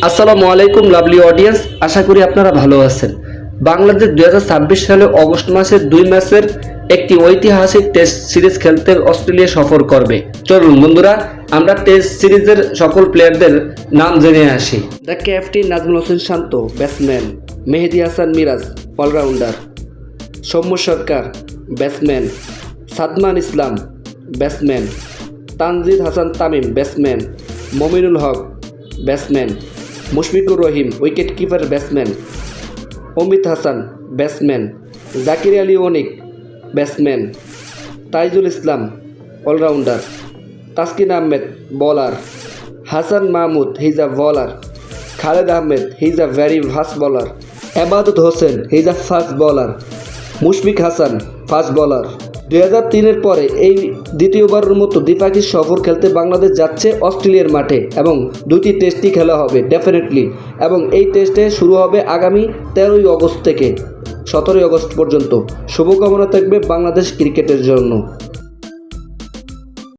আসসালামু আলাইকুম lovely audience, আশা করি আপনারা ভালো আছেন। বাংলাদেশ 2026 সালে অগস্ট মাসের 2 ম্যাচের একটি ঐতিহাসিক টেস্ট সিরিজ খেলতে অস্ট্রেলিয়া সফর করবে। চলুন বন্ধুরা, আমরা টেস্ট সিরিজের সকল প্লেয়ারদের নাম জেনে আসি। The captain Najmul Hossain Shanto, batsman. Mehedi Hasan Miraz, allrounder. Soumya Sarkar, batsman. Shadman Islam, batsman. Tanzid Hasan Tamim, batsman. Mominul Haque, batsman. Mushfiqur Rahim, wicket keeper, batsman. Amit Hasan, batsman. Zakir Ali Anik, batsman. Taijul Islam, allrounder. Taskin Ahmed, bowler. Hasan Mahmud, he is a bowler. Khaled Ahmed, he is a very fast bowler. Ebadot Hossain, he is a fast bowler. Mushfiq Hasan, fast bowler. 2003-এর পরে এই দ্বিতীয়বারের মতো দ্বিপাক্ষিক সফর খেলতে বাংলাদেশ যাচ্ছে অস্ট্রেলিয়ার মাঠে এবং 2টি টেস্টই খেলা হবে ডেফিনেটলি, এবং এই টেস্টে শুরু হবে আগামী 13ই অগস্ট থেকে 17ই অগস্ট পর্যন্ত। শুভকামনা থাকবে বাংলাদেশ ক্রিকেটের জন্য।